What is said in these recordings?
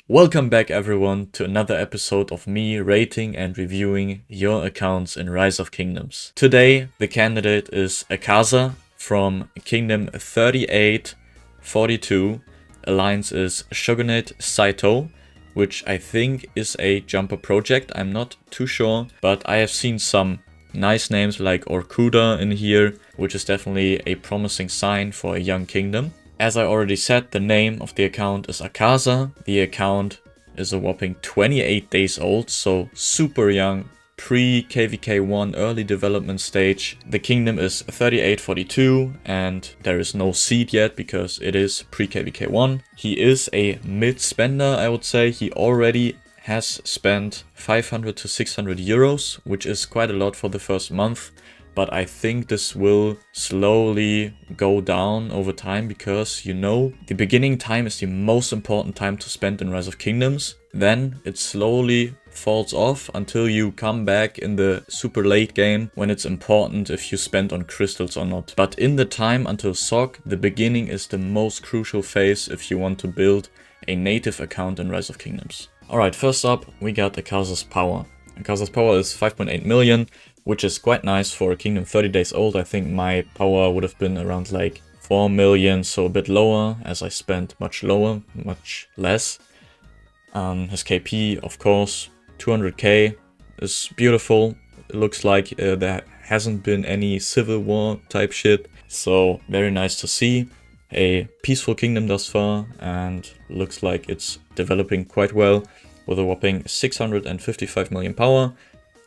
Welcome back everyone to another episode of me rating and reviewing your accounts in Rise of Kingdoms. Today the candidate is Akaza from Kingdom 3842. Alliance is Shogunate Saito, which I think is a jumper project, I'm not too sure, but I have seen some nice names like Orkuda in here, which is definitely a promising sign for a young kingdom. As I already said, the name of the account is Akaza. The account is a whopping 28 days old, so super young, pre-KVK1 early development stage. The kingdom is 3842 and there is no seed yet because it is pre-KVK1. He is a mid-spender, I would say. He already has spent 500 to 600 euros, which is quite a lot for the first month. But I think this will slowly go down over time because, you know, the beginning time is the most important time to spend in Rise of Kingdoms. Then it slowly falls off until you come back in the super late game when it's important if you spend on crystals or not. But in the time until SOC, the beginning is the most crucial phase if you want to build a native account in Rise of Kingdoms. Alright, first up we got Akaza's power. Akaza's power is 5.8 million. Which is quite nice for a kingdom 30 days old. I think my power would have been around like 4 million, so a bit lower, as I spent much less. His KP, of course, 200k is beautiful. It looks like there hasn't been any civil war type shit, so very nice to see. A peaceful kingdom thus far, and looks like it's developing quite well with a whopping 655 million power.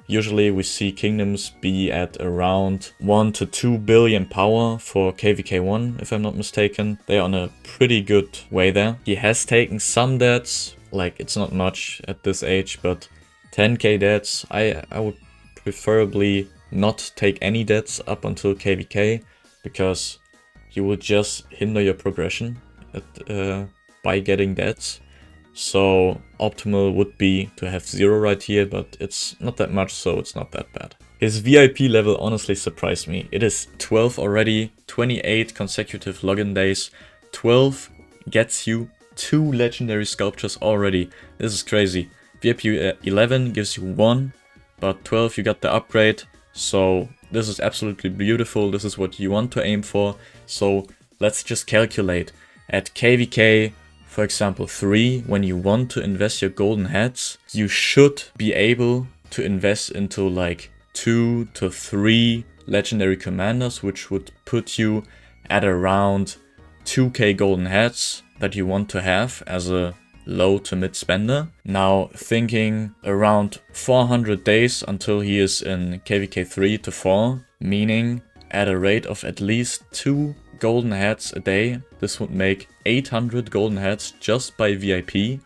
Usually we see kingdoms be at around 1 to 2 billion power for KVK1, if I'm not mistaken. They're on a pretty good way there. He has taken some debts, like it's not much at this age, but 10k debts. I would preferably not take any debts up until KVK, because you would just hinder your progression by getting debts. So optimal would be to have 0 right here, but it's not that much, so it's not that bad. His VIP level honestly surprised me. It is 12 already, 28 consecutive login days. 12 gets you 2 legendary sculptures already. This is crazy. VIP 11 gives you 1, but 12 you got the upgrade. So this is absolutely beautiful. This is what you want to aim for. So let's just calculate. At KVK, for example 3, when you want to invest your golden heads, you should be able to invest into like 2 to 3 legendary commanders, which would put you at around 2k golden heads that you want to have as a low to mid spender. Now thinking around 400 days until he is in KVK 3 to 4, meaning at a rate of at least 2 golden heads a day, this would make 800 golden heads just by VIP,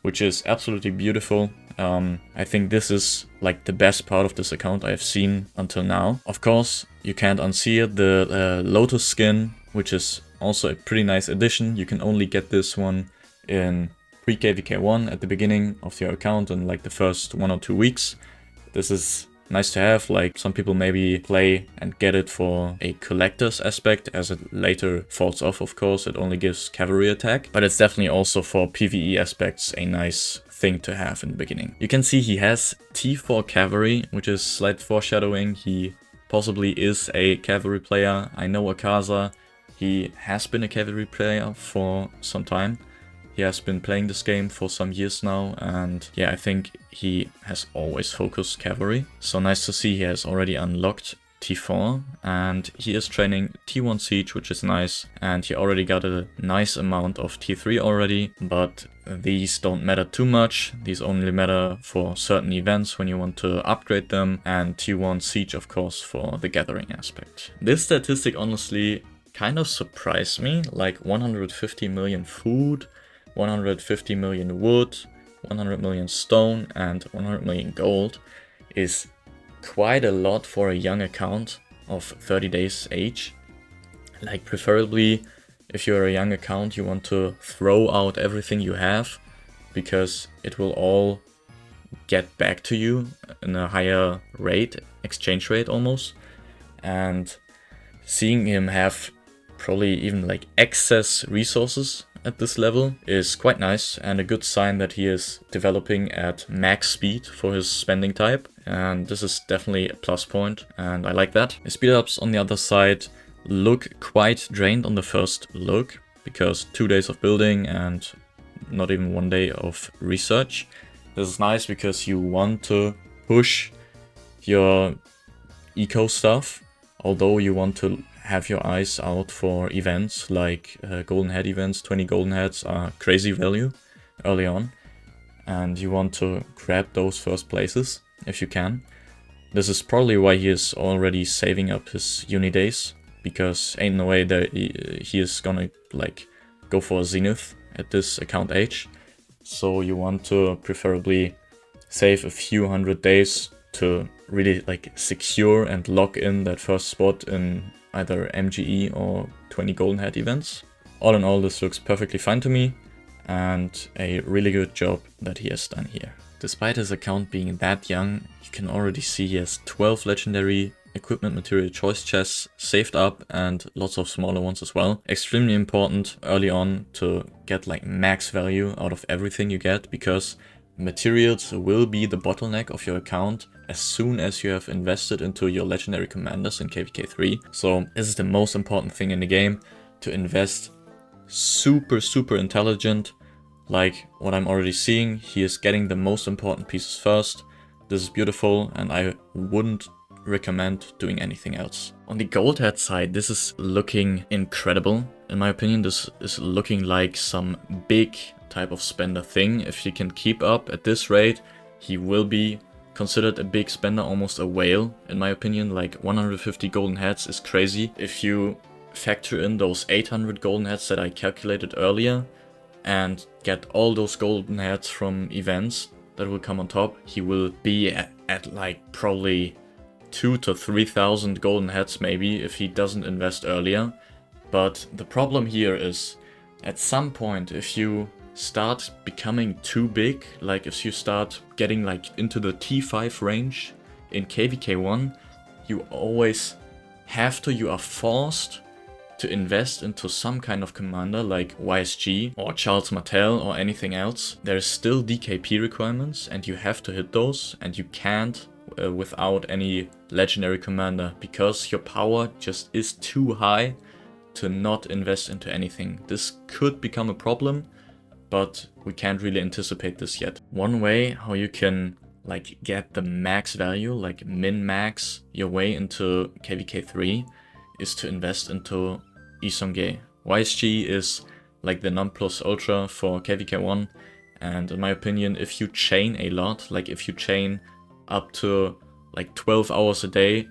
which is absolutely beautiful. I think this is like the best part of this account I have seen until now. Of course, you can't unsee it, the Lotus skin, which is also a pretty nice addition. You can only get this one in pre-KVK1 at the beginning of your account in like the first 1 or 2 weeks. This is nice to have, like some people maybe play and get it for a collector's aspect, as it later falls off, of course. It only gives cavalry attack, but it's definitely also for PvE aspects a nice thing to have in the beginning. You can see he has T4 cavalry, which is slight foreshadowing. He possibly is a cavalry player. I know Akaza, he has been a cavalry player for some time. He has been playing this game for some years now, and yeah, I think he has always focused cavalry. So nice to see he has already unlocked T4, and he is training T1 Siege, which is nice, and he already got a nice amount of T3 already, but these don't matter too much. These only matter for certain events when you want to upgrade them, and T1 Siege, of course, for the gathering aspect. This statistic honestly kind of surprised me, like 150 million food, 150 million wood, 100 million stone, and 100 million gold is quite a lot for a young account of 30 days age. Like preferably, if you're a young account, you want to throw out everything you have, because it will all get back to you in a higher rate, exchange rate almost. And seeing him have probably even like excess resources at this level is quite nice and a good sign that he is developing at max speed for his spending type, and this is definitely a plus point and I like that. His speed ups on the other side look quite drained on the first look because 2 days of building and not even 1 day of research. This is nice because you want to push your eco stuff, although you want to have your eyes out for events like golden head events. 20 golden heads are crazy value early on, and you want to grab those first places if you can. This is probably why he is already saving up his uni days, because ain't no way that he is gonna like go for a zenith at this account age. So you want to preferably save a few hundred days to really like secure and lock in that first spot in either MGE or 20 golden head events. All in all, this looks perfectly fine to me and a really good job that he has done here. Despite his account being that young, you can already see he has 12 legendary equipment material choice chests saved up and lots of smaller ones as well. Extremely important early on to get like max value out of everything you get, because materials will be the bottleneck of your account as soon as you have invested into your legendary commanders in KVK 3. So this is the most important thing in the game, to invest super intelligent. Like what I'm already seeing, he is getting the most important pieces first. This is beautiful and I wouldn't recommend doing anything else. On the gold head side, this is looking incredible. In my opinion, this is looking like some big type of spender thing. If he can keep up at this rate, he will be considered a big spender, almost a whale in my opinion. Like 150 golden heads is crazy. If you factor in those 800 golden heads that I calculated earlier and get all those golden heads from events that will come on top, he will be at like probably 2,000 to 3,000 golden heads maybe if he doesn't invest earlier. But the problem here is, at some point, if you start becoming too big, like if you start getting like into the T5 range in KVK 1, you always have to, you are forced to invest into some kind of commander like YSG or Charles Martel or anything else. There is still DKP requirements and you have to hit those, and you can't without any legendary commander, because your power just is too high to not invest into anything. This could become a problem, but we can't really anticipate this yet. One way how you can like get the max value, like min-max your way into KVK 3, is to invest into Isonge. YSG is like the non plus ultra for KVK 1, and in my opinion, if you chain a lot, like if you chain up to like 12 hours a day,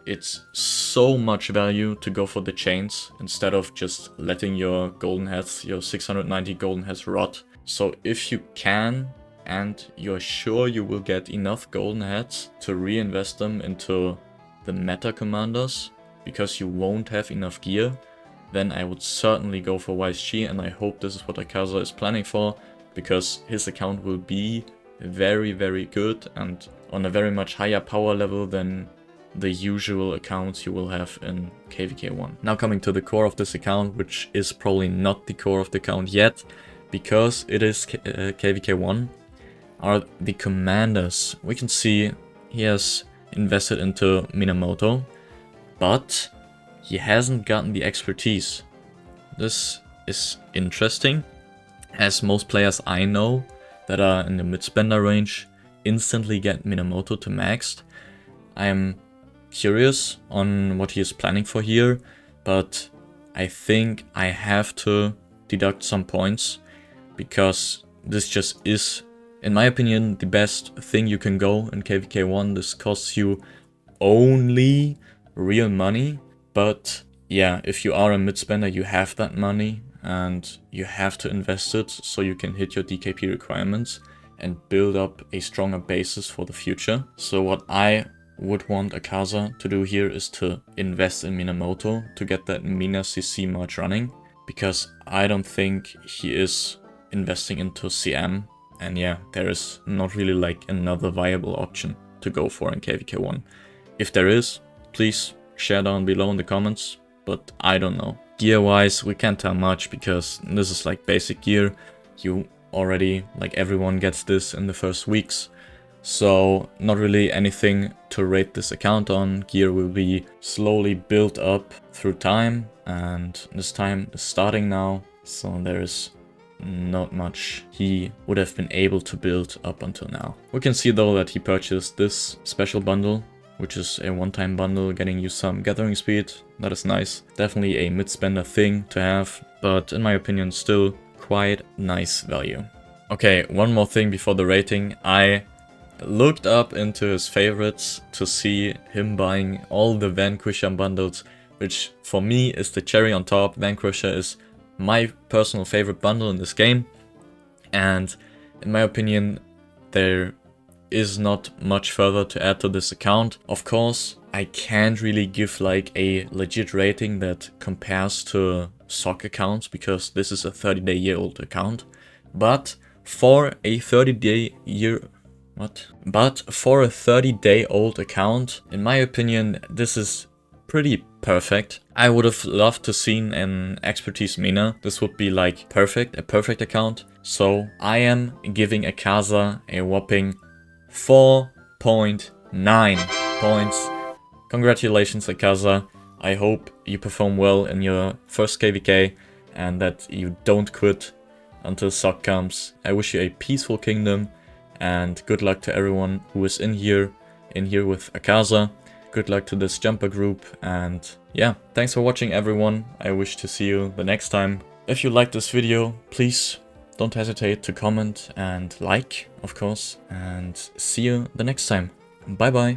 it's so much value to go for the chains instead of just letting your golden heads, your 690 golden heads rot. So if you can, and you're sure you will get enough golden heads to reinvest them into the meta commanders, because you won't have enough gear, then I would certainly go for YSG, and I hope this is what Akaza is planning for, because his account will be very good and on a very much higher power level than the usual accounts you will have in KVK 1. Now coming to the core of this account, which is probably not the core of the account yet, because it is KVK 1, are the commanders. We can see he has invested into Minamoto, but he hasn't gotten the expertise. This is interesting, as most players I know that are in the mid-spender range instantly get Minamoto to maxed. I am curious on what he is planning for here, but I think I have to deduct some points, because this just is, in my opinion, the best thing you can go in KVK 1. This costs you only real money, but yeah, if you are a mid-spender, you have that money and you have to invest it so you can hit your DKP requirements and build up a stronger basis for the future. So what I would want Akaza to do here is to invest in Minamoto to get that Mina CC merge running, because I don't think he is investing into CM, and yeah, there is not really like another viable option to go for in KVK 1. If there is, please share down below in the comments, but I don't know. Gear wise, we can't tell much because this is like basic gear. You already, like everyone gets this in the first weeks. So not really anything to rate this account on. Gear will be slowly built up through time, and this time is starting now. So there's not much he would have been able to build up until now. We can see though that he purchased this special bundle, which is a one-time bundle getting you some gathering speed. That is nice. Definitely a mid-spender thing to have, but in my opinion still quite nice value. Okay, one more thing before the rating. I looked up into his favorites to see him buying all the Vanquisher bundles, which for me is the cherry on top. Vanquisher is my personal favorite bundle in this game, and in my opinion there is not much further to add to this account. Of course, I can't really give like a legit rating that compares to SOC accounts because this is a 30-day-old account, but for a 30-day-old account, in my opinion, this is pretty perfect. I would have loved to seen an expertise mina. This would be like a perfect account. So I am giving Akaza a whopping 4.9 points. Congratulations, Akaza. I hope you perform well in your first KVK and that you don't quit until SOC comes. I wish you a peaceful kingdom, and good luck to everyone who is in here with Akaza. Good luck to this jumper group, and yeah, thanks for watching everyone. I wish to see you the next time. If you liked this video, please don't hesitate to comment and like, of course, and see you the next time. Bye bye.